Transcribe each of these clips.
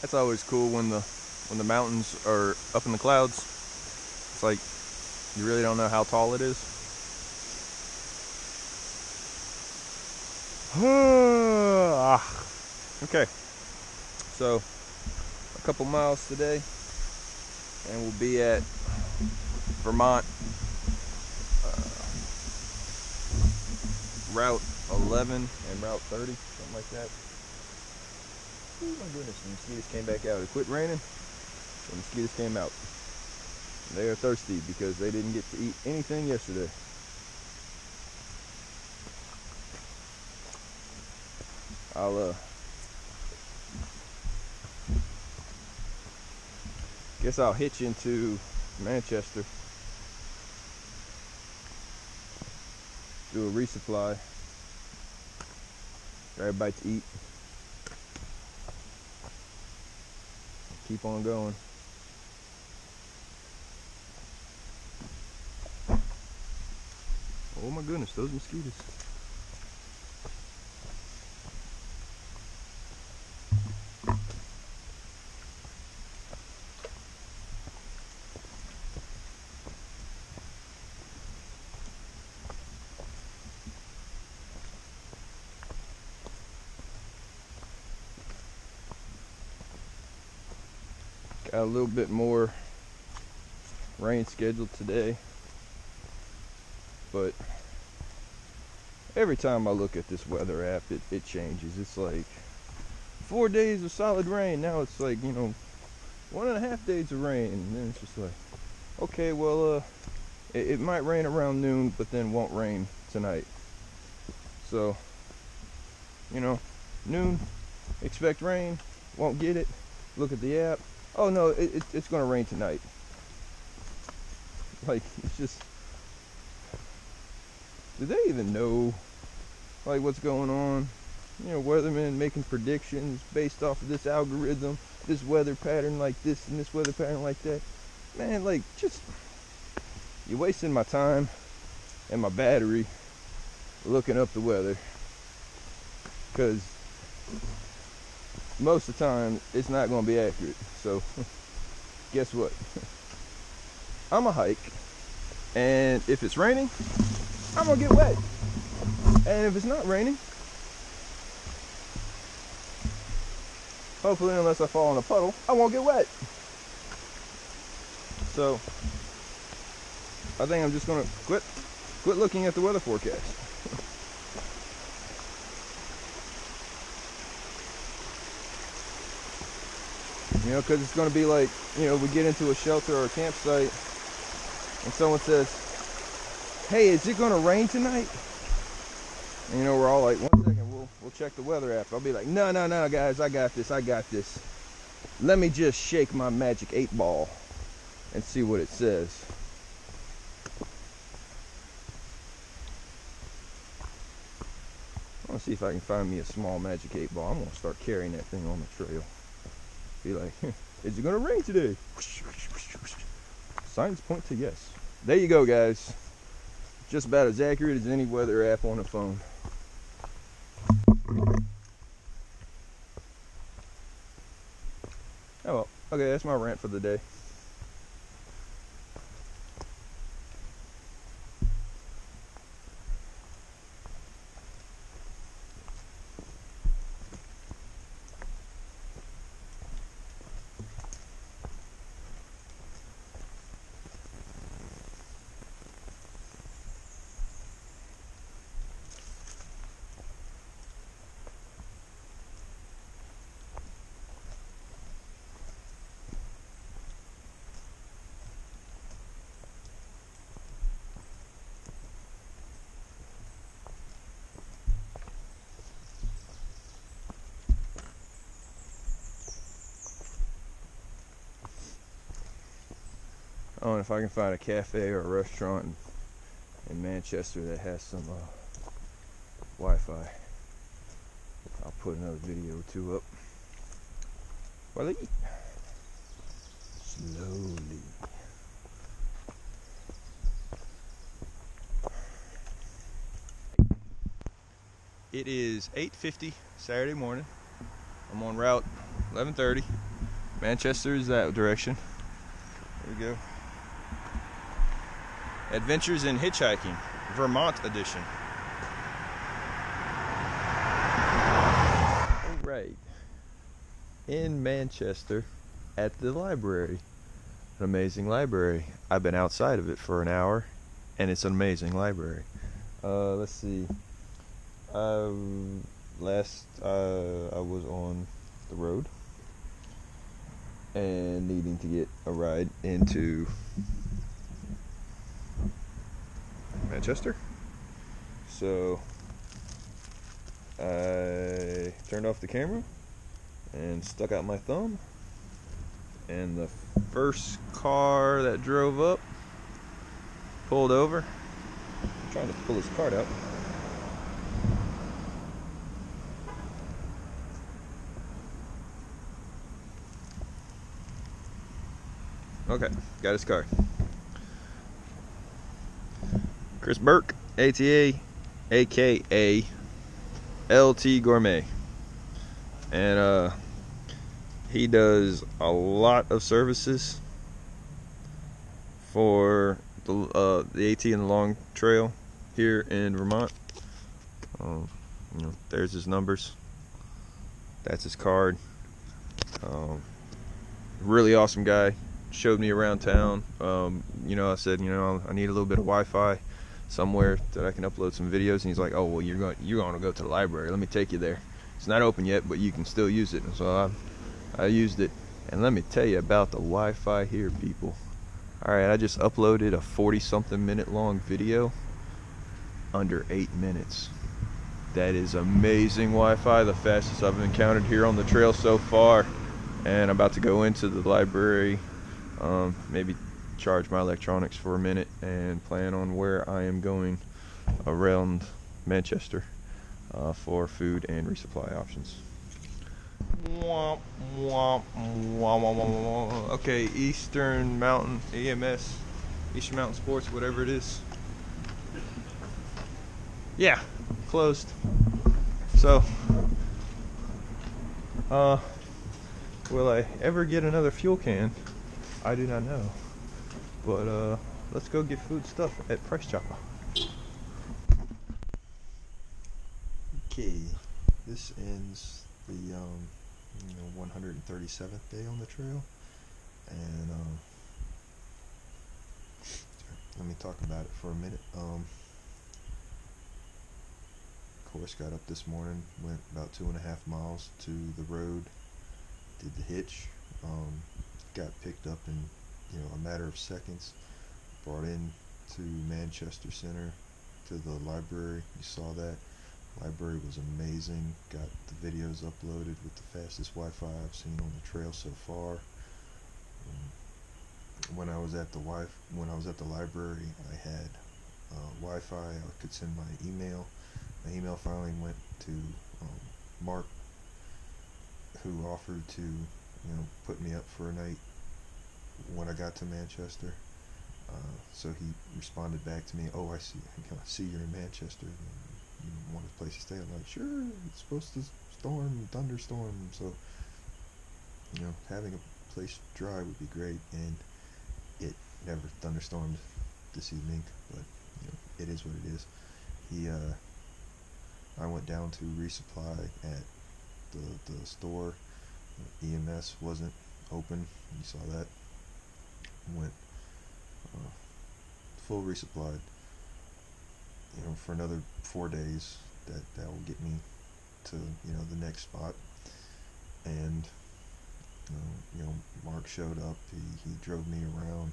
That's always cool when the mountains are up in the clouds. It's like you really don't know how tall it is. Okay, so a couple miles today and we'll be at Vermont, Route 11 and Route 30, something like that. Oh my goodness, the mosquitoes came back out. It quit raining, the mosquitoes came out. They are thirsty because they didn't get to eat anything yesterday. Guess I'll hitch into Manchester, do a resupply, grab a bite to eat, keep on going. Oh my goodness, those mosquitoes. Got a little bit more rain scheduled today, but every time I look at this weather app, it changes. It's like 4 days of solid rain. Now it's like, 1.5 days of rain, and then it's just like, okay, well, it might rain around noon, but then won't rain tonight. So, noon, expect rain, won't get it. Look at the app. Oh no, it's gonna rain tonight. Like, it's just, do they even know, like, what's going on? Weathermen making predictions based off of this algorithm, this weather pattern like this and this weather pattern like that. Man, like, just, you're wasting my time and my battery looking up the weather, because most of the time it's not going to be accurate. So guess what? I'm a hike, and if it's raining, I'm gonna get wet. And if it's not raining, hopefully, unless I fall in a puddle, I won't get wet. So I think I'm just gonna quit looking at the weather forecast. Because it's going to be like, we get into a shelter or a campsite and someone says, hey, is it going to rain tonight? And we're all like, 1 second, we'll check the weather app. I'll be like, no, guys, I got this. Let me just shake my magic 8-ball and see what it says. I want to see if I can find me a small magic 8-ball. I'm going to start carrying that thing on the trail. Be like, is it gonna rain today? Signs point to yes. There you go, guys. Just about as accurate as any weather app on the phone. Oh well, okay, that's my rant for the day. I don't know if I can find a cafe or a restaurant in Manchester that has some Wi-Fi. I'll put another video or two up while I eat. Slowly. It is 8:50 Saturday morning. I'm on Route 1130 Manchester is that direction. There we go. Adventures in Hitchhiking, Vermont edition. Alright. In Manchester at the library. An amazing library. I've been outside of it for an hour and it's an amazing library. Let's see. Last I was on the road and needing to get a ride into Manchester, so I turned off the camera and stuck out my thumb, and the first car that drove up pulled over. I'm trying to pull his card out. Okay, got his card. Chris Burke, ATA, aka LT Gourmet, and he does a lot of services for the AT and the Long Trail here in Vermont. You know, there's his numbers. That's his card. Really awesome guy. Showed me around town. You know, I said, you know, I need a little bit of Wi-Fi somewhere that I can upload some videos, and he's like, oh well, you're going to go to the library, let me take you there. It's not open yet, but you can still use it. And so I used it, and let me tell you about the Wi-Fi here, people. Alright, I just uploaded a 40-something minute long video under 8 minutes. That is amazing Wi-Fi, the fastest I've encountered here on the trail so far. And I'm about to go into the library, maybe charge my electronics for a minute, and plan on where I am going around Manchester for food and resupply options. Okay, Eastern Mountain EMS, Eastern Mountain Sports, whatever it is. Yeah, closed. So, will I ever get another fuel can? I do not know. But let's go get food stuff at Price Chopper. Okay, this ends the 137th day on the trail, and let me talk about it for a minute. Of course, got up this morning, went about 2.5 miles to the road, did the hitch, got picked up in a matter of seconds, brought in to Manchester Center, to the library. You saw that. Library was amazing. Got the videos uploaded with the fastest Wi-Fi I've seen on the trail so far. When I was at the library, I had Wi-Fi. I could send my email. My email finally went to Mark, who offered to put me up for a night when I got to Manchester. So he responded back to me, oh, I see you're in Manchester, you want a place to stay. I'm like, sure, it's supposed to thunderstorm, so having a place dry would be great, and it never thunderstormed this evening, but it is what it is. I went down to resupply at the store. EMS wasn't open, you saw that. Went full resupplied, for another 4 days. That will get me to the next spot. And Mark showed up. He drove me around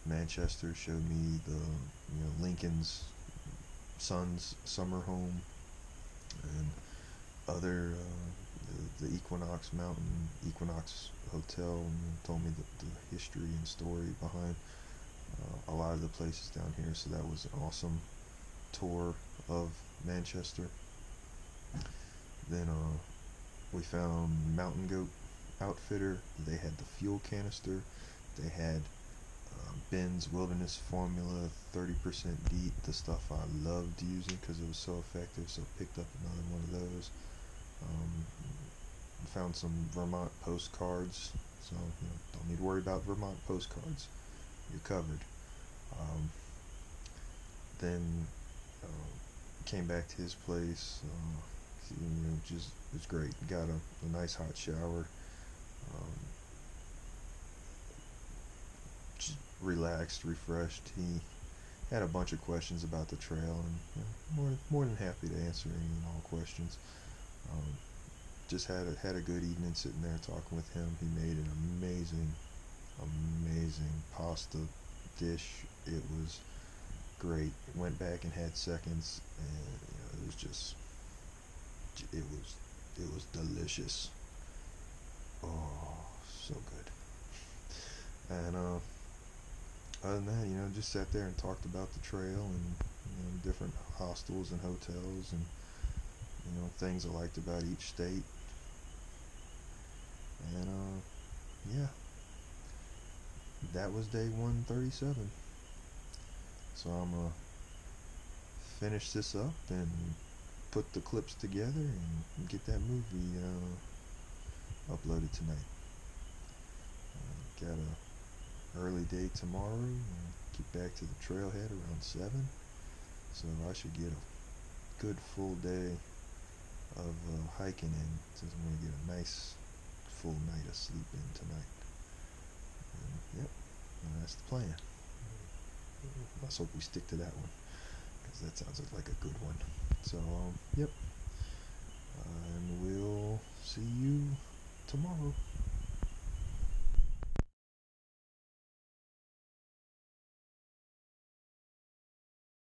Manchester, showed me the Lincoln's son's summer home, and other the Equinox Hotel, and told me the history and story behind a lot of the places down here. So that was an awesome tour of Manchester. Then we found Mountain Goat Outfitter. They had the fuel canister. They had Ben's Wilderness Formula 30% DEET, the stuff I loved using because it was so effective. So picked up another one of those. found some Vermont postcards, so don't need to worry about Vermont postcards. You're covered. Um, then came back to his place. Just it was great. Got a nice hot shower. Um, just relaxed, refreshed. He had a bunch of questions about the trail, and more than happy to answer any and all questions. Um, just had a good evening sitting there talking with him. He made an amazing pasta dish. It was great. Went back and had seconds, and it was just it was it was delicious. Oh, so good. And other than that, just sat there and talked about the trail and different hostels and hotels and things I liked about each state. And yeah, that was day 137. So I'm gonna finish this up and put the clips together and get that movie uploaded tonight. Got a early day tomorrow. Get back to the trailhead around 7. So I should get a good full day of hiking in, since I'm going to get a nice full night of sleep in tonight. Yep, that's the plan. Let's hope we stick to that one, because that sounds like a good one. So, yep, and we'll see you tomorrow.